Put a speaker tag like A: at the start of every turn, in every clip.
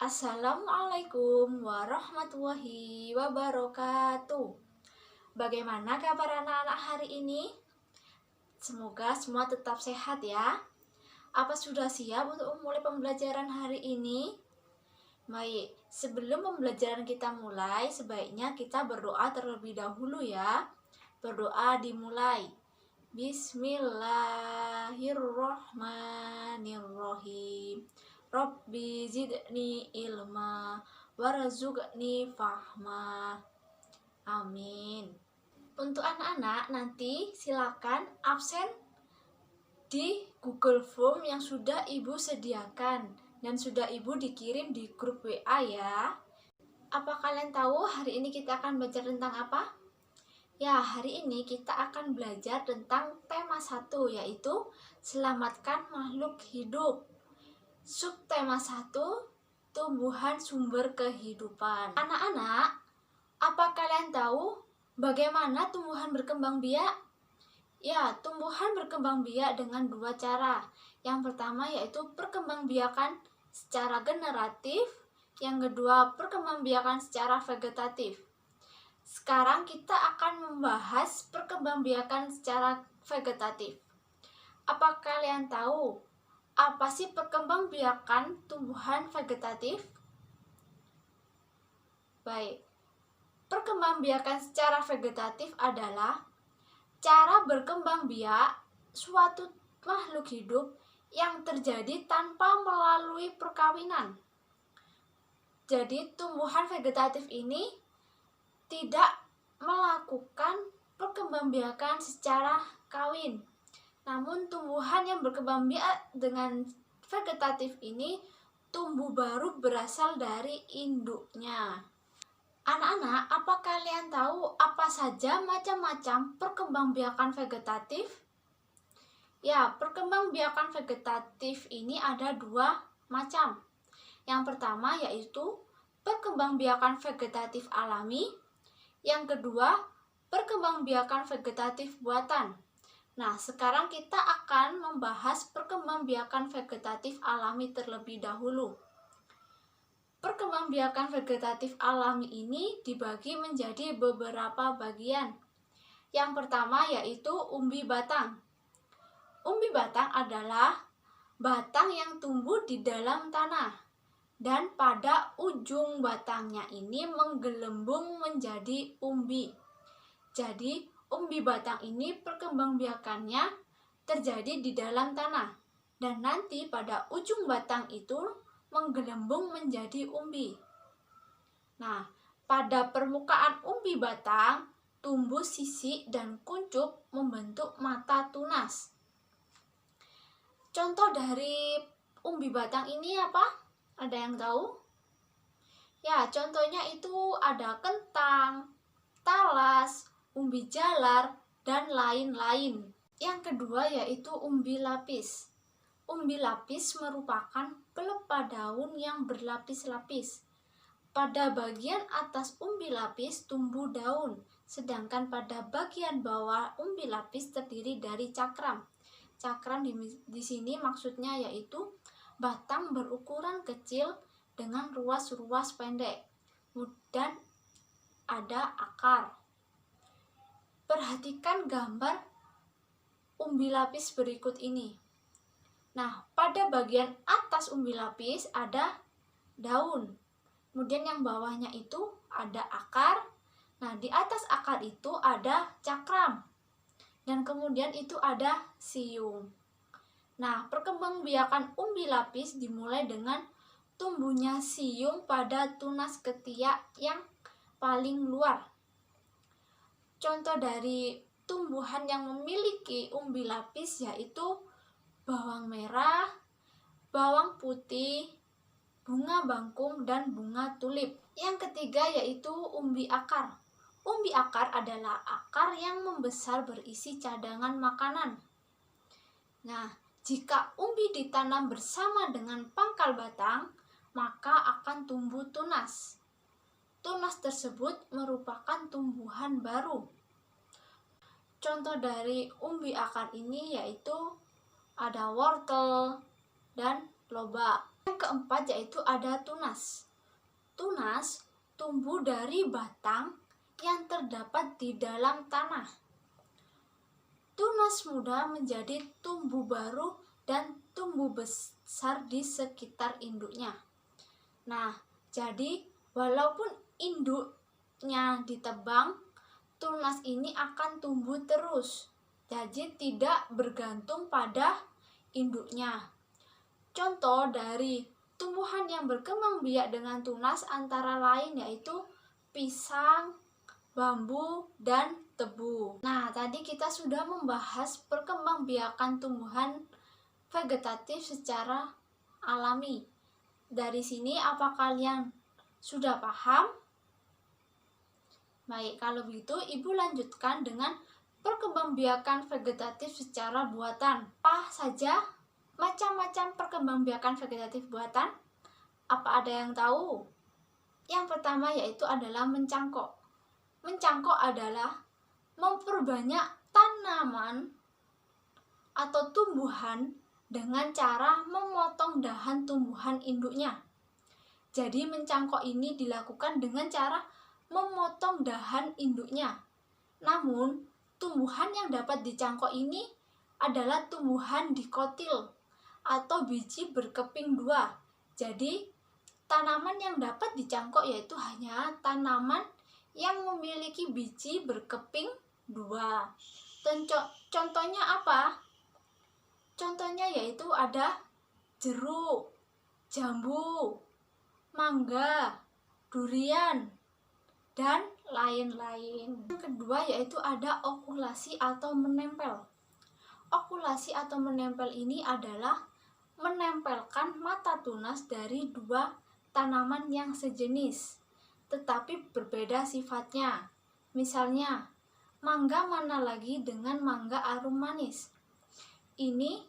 A: Assalamualaikum warahmatullahi wabarakatuh. Bagaimana kabar anak-anak hari ini? Semoga semua tetap sehat ya. Apa sudah siap untuk memulai pembelajaran hari ini? Baik, sebelum pembelajaran kita mulai, sebaiknya kita berdoa terlebih dahulu ya. Berdoa dimulai. Bismillahirrohmanirrohim. Rabbi zidni ilma warzuqni fahma. Amin. Untuk anak-anak nanti silakan absen di Google Form yang sudah Ibu sediakan dan sudah Ibu dikirim di grup WA ya. Apa kalian tahu hari ini kita akan belajar tentang apa? Ya, hari ini kita akan belajar tentang tema 1, yaitu selamatkan makhluk hidup. Subtema 1, tumbuhan sumber kehidupan. Anak-anak, apa kalian tahu bagaimana tumbuhan berkembang biak? Ya, tumbuhan berkembang biak dengan 2 cara. Yang pertama yaitu perkembangbiakan secara generatif, yang kedua perkembangbiakan secara vegetatif. Sekarang kita akan membahas perkembangbiakan secara vegetatif. Apa kalian tahu apa sih perkembangbiakan tumbuhan vegetatif? Baik, perkembangbiakan secara vegetatif adalah cara berkembang biak suatu makhluk hidup yang terjadi tanpa melalui perkawinan. Jadi tumbuhan vegetatif ini tidak melakukan perkembangbiakan secara kawin. Namun tumbuhan yang berkembang biak dengan vegetatif ini tumbuh baru berasal dari induknya. Anak-anak, apa kalian tahu apa saja macam-macam perkembangbiakan vegetatif? Ya, perkembangbiakan vegetatif ini ada 2 macam. Yang pertama yaitu perkembangbiakan vegetatif alami. Yang kedua, perkembangbiakan vegetatif buatan. Nah, sekarang kita akan membahas perkembangbiakan vegetatif alami terlebih dahulu. Perkembangbiakan vegetatif alami ini dibagi menjadi beberapa bagian. Yang pertama yaitu umbi batang. Umbi batang adalah batang yang tumbuh di dalam tanah, dan pada ujung batangnya ini menggelembung menjadi umbi. Jadi, umbi batang ini perkembangbiakannya terjadi di dalam tanah, dan nanti pada ujung batang itu menggelembung menjadi umbi. Nah, pada permukaan umbi batang tumbuh sisik dan kuncup membentuk mata tunas. Contoh dari umbi batang ini apa? Ada yang tahu? Ya, contohnya itu ada kentang, talas, umbi jalar, dan lain-lain. Yang kedua yaitu umbi lapis. Umbi lapis merupakan pelepah daun yang berlapis-lapis. Pada bagian atas umbi lapis tumbuh daun, sedangkan pada bagian bawah umbi lapis terdiri dari cakram. Cakram di sini maksudnya yaitu batang berukuran kecil dengan ruas-ruas pendek, dan ada akar. Perhatikan gambar umbi lapis berikut ini. Nah, pada bagian atas umbi lapis ada daun. Kemudian yang bawahnya itu ada akar. Nah, di atas akar itu ada cakram. Dan kemudian itu ada siung. Nah, perkembangbiakan umbi lapis dimulai dengan tumbuhnya siung pada tunas ketiak yang paling luar. Contoh dari tumbuhan yang memiliki umbi lapis yaitu bawang merah, bawang putih, bunga bangkung, dan bunga tulip. Yang ketiga yaitu umbi akar. Umbi akar adalah akar yang membesar berisi cadangan makanan. Nah, jika umbi ditanam bersama dengan pangkal batang, maka akan tumbuh tunas. Tunas tersebut merupakan tumbuhan baru. Contoh dari umbi akar ini yaitu ada wortel dan loba. Yang keempat yaitu ada tunas. Tunas tumbuh dari batang yang terdapat di dalam tanah. Tunas muda menjadi tumbuh baru dan tumbuh besar di sekitar induknya. Nah, jadi walaupun induknya ditebang, tunas ini akan tumbuh terus. Jadi tidak bergantung pada induknya. Contoh dari tumbuhan yang berkembang biak dengan tunas antara lain yaitu pisang, bambu, dan tebu. Nah, tadi kita sudah membahas perkembangbiakan tumbuhan vegetatif secara alami. Dari sini apa kalian sudah paham? Baik, kalau begitu Ibu lanjutkan dengan perkembangbiakan vegetatif secara buatan. Apa saja macam-macam perkembangbiakan vegetatif buatan? Apa ada yang tahu? Yang pertama yaitu adalah mencangkok. Mencangkok adalah memperbanyak tanaman atau tumbuhan dengan cara memotong dahan tumbuhan induknya. Jadi mencangkok ini dilakukan dengan cara memotong dahan induknya. Namun, tumbuhan yang dapat dicangkok ini adalah tumbuhan dikotil atau biji berkeping dua. Jadi, tanaman yang dapat dicangkok yaitu hanya tanaman yang memiliki biji berkeping dua. Contohnya apa? Contohnya yaitu ada jeruk, jambu, mangga, durian, dan lain-lain. Yang kedua yaitu ada okulasi atau menempel. Okulasi atau menempel ini adalah menempelkan mata tunas dari dua tanaman yang sejenis, tetapi berbeda sifatnya. Misalnya, mangga mana lagi dengan mangga arum manis. Ini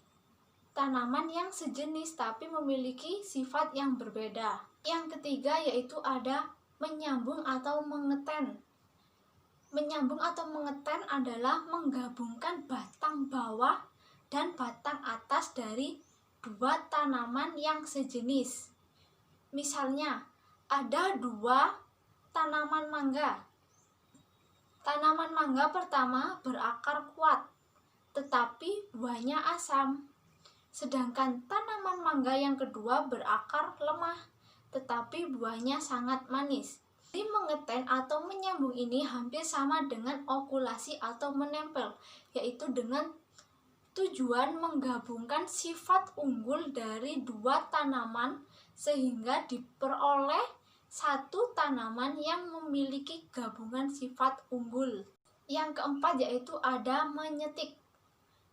A: tanaman yang sejenis tapi memiliki sifat yang berbeda. Yang ketiga yaitu ada menyambung atau mengeten. Menyambung atau mengeten adalah menggabungkan batang bawah dan batang atas dari dua tanaman yang sejenis. Misalnya, ada dua tanaman mangga. Tanaman mangga pertama berakar kuat, tetapi buahnya asam. Sedangkan tanaman mangga yang kedua berakar lemah, tetapi buahnya sangat manis. Jadi mengeten atau menyambung ini hampir sama dengan okulasi atau menempel, yaitu dengan tujuan menggabungkan sifat unggul dari dua tanaman sehingga diperoleh satu tanaman yang memiliki gabungan sifat unggul. Yang keempat yaitu ada menyetik.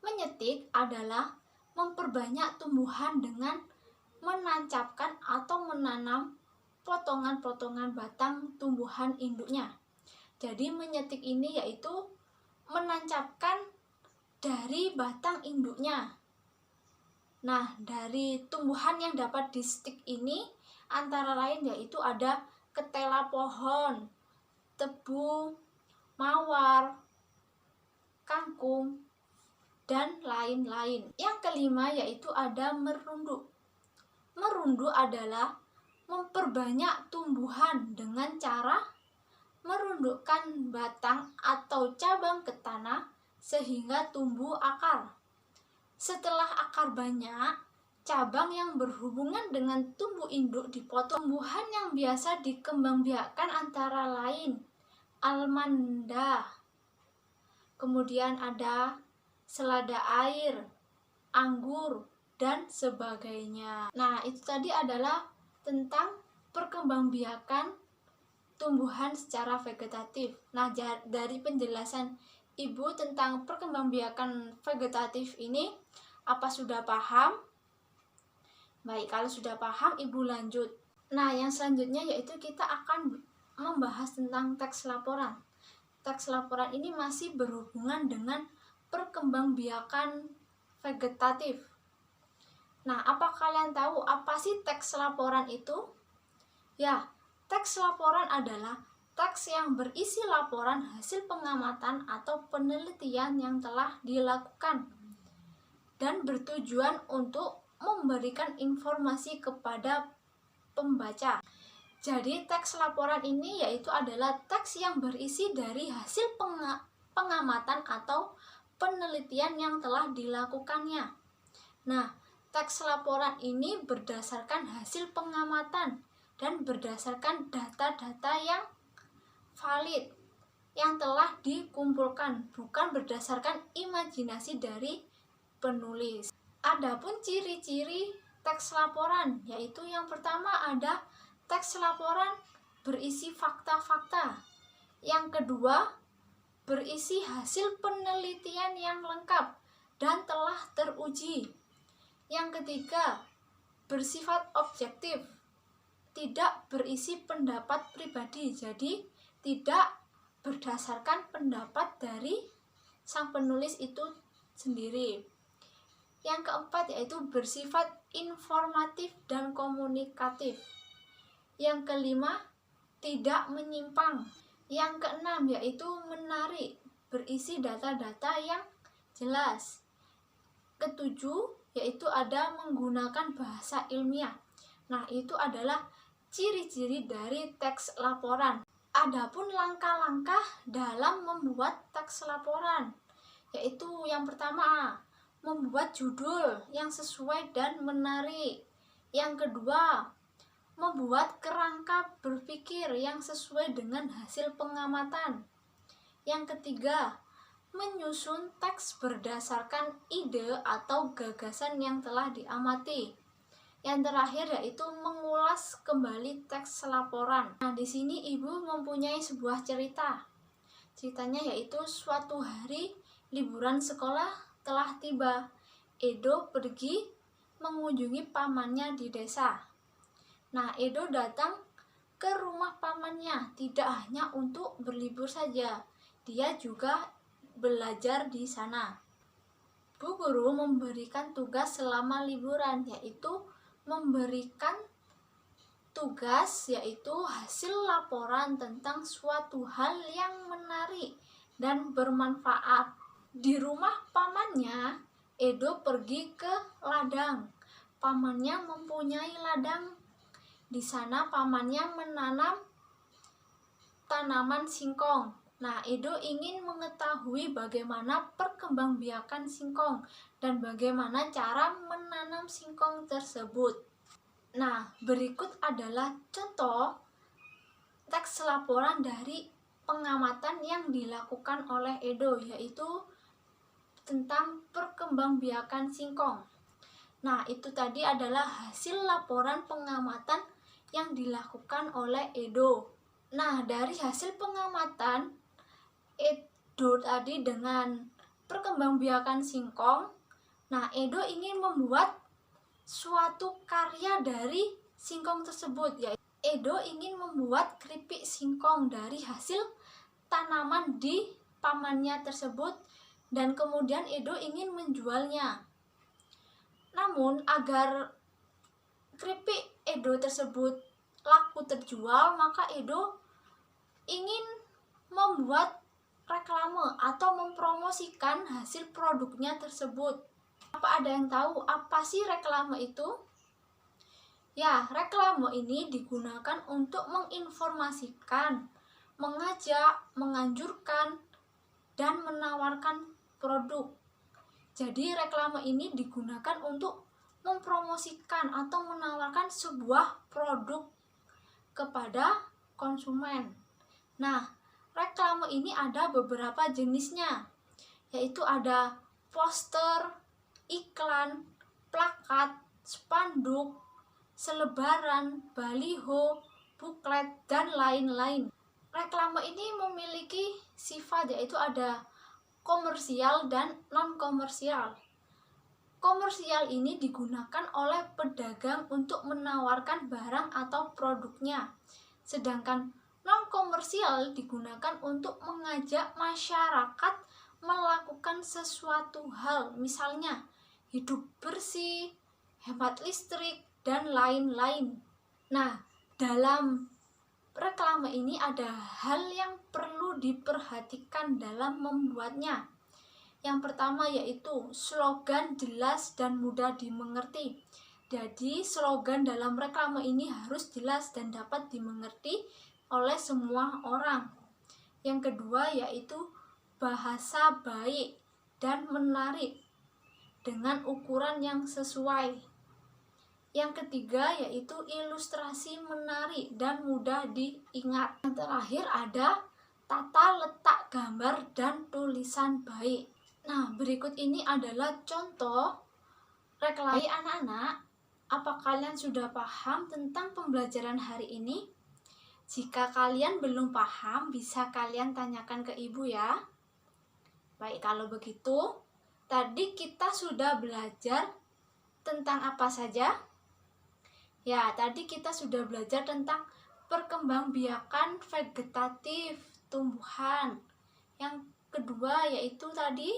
A: Menyetik adalah memperbanyak tumbuhan dengan menancapkan atau menanam potongan-potongan batang tumbuhan induknya. Jadi menyetik ini yaitu menancapkan dari batang induknya. Nah, dari tumbuhan yang dapat disetik ini antara lain yaitu ada ketela pohon, tebu, mawar, kangkung, dan lain-lain. Yang kelima yaitu ada merunduk. Merunduk adalah memperbanyak tumbuhan dengan cara merundukkan batang atau cabang ke tanah sehingga tumbuh akar. Setelah akar banyak, cabang yang berhubungan dengan tumbuh induk dipotong. Tumbuhan yang biasa dikembangbiakkan antara lain almanda, kemudian ada selada air, anggur, dan sebagainya. Nah, itu tadi adalah tentang perkembangbiakan tumbuhan secara vegetatif. Nah, dari penjelasan Ibu tentang perkembangbiakan vegetatif ini, apa sudah paham? Baik, kalau sudah paham, Ibu lanjut. Nah, yang selanjutnya yaitu kita akan membahas tentang teks laporan. Teks laporan ini masih berhubungan dengan perkembangbiakan vegetatif. Nah, apa kalian tahu apa sih teks laporan itu? Ya, teks laporan adalah teks yang berisi laporan hasil pengamatan atau penelitian yang telah dilakukan dan bertujuan untuk memberikan informasi kepada pembaca. Jadi teks laporan ini yaitu adalah teks yang berisi dari hasil pengamatan atau penelitian yang telah dilakukannya. Nah, teks laporan ini berdasarkan hasil pengamatan dan berdasarkan data-data yang valid yang telah dikumpulkan, bukan berdasarkan imajinasi dari penulis. Adapun ciri-ciri teks laporan, yaitu yang pertama ada teks laporan berisi fakta-fakta. Yang kedua, berisi hasil penelitian yang lengkap dan telah teruji. Yang ketiga, bersifat objektif, tidak berisi pendapat pribadi, jadi tidak berdasarkan pendapat dari sang penulis itu sendiri. Yang keempat yaitu bersifat informatif dan komunikatif. Yang kelima, tidak menyimpang. Yang keenam yaitu menarik, berisi data-data yang jelas. Ketujuh yaitu ada menggunakan bahasa ilmiah. Nah, itu adalah ciri-ciri dari teks laporan. Adapun langkah-langkah dalam membuat teks laporan, yaitu yang pertama, membuat judul yang sesuai dan menarik. Yang kedua, membuat kerangka berpikir yang sesuai dengan hasil pengamatan. Yang ketiga, menyusun teks berdasarkan ide atau gagasan yang telah diamati. Yang terakhir yaitu mengulas kembali teks laporan. Nah, di sini Ibu mempunyai sebuah cerita. Ceritanya yaitu suatu hari liburan sekolah telah tiba. Edo pergi mengunjungi pamannya di desa. Nah, Edo datang ke rumah pamannya tidak hanya untuk berlibur saja. Dia juga belajar di sana. Bu guru memberikan tugas selama liburan, yaitu memberikan tugas yaitu hasil laporan tentang suatu hal yang menarik dan bermanfaat. Di rumah pamannya, Edo pergi ke ladang. Pamannya mempunyai ladang. Di sana pamannya menanam tanaman singkong. Nah, Edo ingin mengetahui bagaimana perkembangbiakan singkong dan bagaimana cara menanam singkong tersebut. Nah, berikut adalah contoh teks laporan dari pengamatan yang dilakukan oleh Edo, yaitu tentang perkembangbiakan singkong. Nah, itu tadi adalah hasil laporan pengamatan yang dilakukan oleh Edo. Nah, dari hasil pengamatan Edo tadi dengan perkembangbiakan singkong, nah Edo ingin membuat suatu karya dari singkong tersebut, yaitu Edo ingin membuat keripik singkong dari hasil tanaman di pamannya tersebut dan kemudian Edo ingin menjualnya. Namun agar keripik Edo tersebut laku terjual, maka Edo ingin membuat reklame atau mempromosikan hasil produknya tersebut. Apa ada yang tahu apa sih reklame itu? Ya, reklame ini digunakan untuk menginformasikan, mengajak, menganjurkan, dan menawarkan produk. Jadi reklame ini digunakan untuk mempromosikan atau menawarkan sebuah produk kepada konsumen. Nah, reklame ini ada beberapa jenisnya, yaitu ada poster, iklan, plakat, spanduk, selebaran, baliho, buklet, dan lain-lain. Reklame ini memiliki sifat yaitu ada komersial dan non-komersial. Komersial ini digunakan oleh pedagang untuk menawarkan barang atau produknya, sedangkan non-komersial digunakan untuk mengajak masyarakat melakukan sesuatu hal, misalnya hidup bersih, hemat listrik, dan lain-lain. Nah, dalam reklame ini ada hal yang perlu diperhatikan dalam membuatnya. Yang pertama yaitu slogan jelas dan mudah dimengerti. Jadi slogan dalam reklame ini harus jelas dan dapat dimengerti oleh semua orang. Yang kedua yaitu bahasa baik dan menarik dengan ukuran yang sesuai. Yang ketiga yaitu ilustrasi menarik dan mudah diingat. Yang terakhir ada tata letak gambar dan tulisan baik. Nah, berikut ini adalah contoh reklame anak-anak. Apa kalian sudah paham tentang pembelajaran hari ini? Jika kalian belum paham, bisa kalian tanyakan ke ibu ya. Baik, kalau begitu, tadi kita sudah belajar tentang apa saja? Ya, tadi kita sudah belajar tentang perkembangbiakan vegetatif tumbuhan. Yang kedua yaitu tadi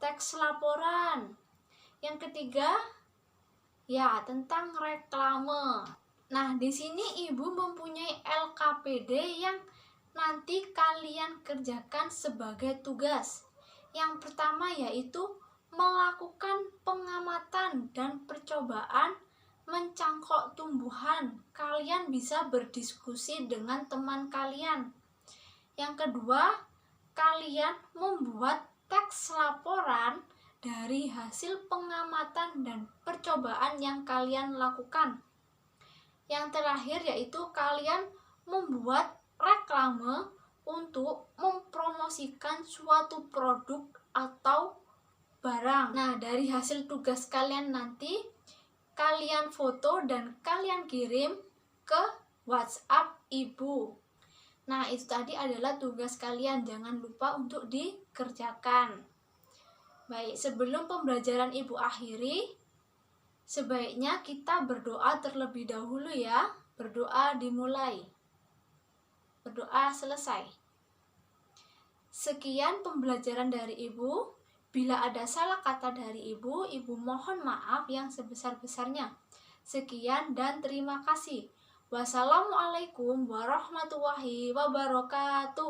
A: teks laporan. Yang ketiga, ya tentang reklame. Nah, di sini ibu mempunyai LKPD yang nanti kalian kerjakan sebagai tugas. Yang pertama yaitu melakukan pengamatan dan percobaan mencangkok tumbuhan. Kalian bisa berdiskusi dengan teman kalian. Yang kedua, kalian membuat teks laporan dari hasil pengamatan dan percobaan yang kalian lakukan. Yang terakhir yaitu kalian membuat reklame untuk mempromosikan suatu produk atau barang. Nah, dari hasil tugas kalian nanti, kalian foto dan kalian kirim ke WhatsApp ibu. Nah, itu tadi adalah tugas kalian, jangan lupa untuk dikerjakan. Baik, sebelum pembelajaran ibu akhiri, sebaiknya kita berdoa terlebih dahulu ya. Berdoa dimulai. Berdoa selesai. Sekian pembelajaran dari ibu. Bila ada salah kata dari ibu mohon maaf yang sebesar-besarnya. Sekian dan terima kasih. Wassalamualaikum warahmatullahi wabarakatuh.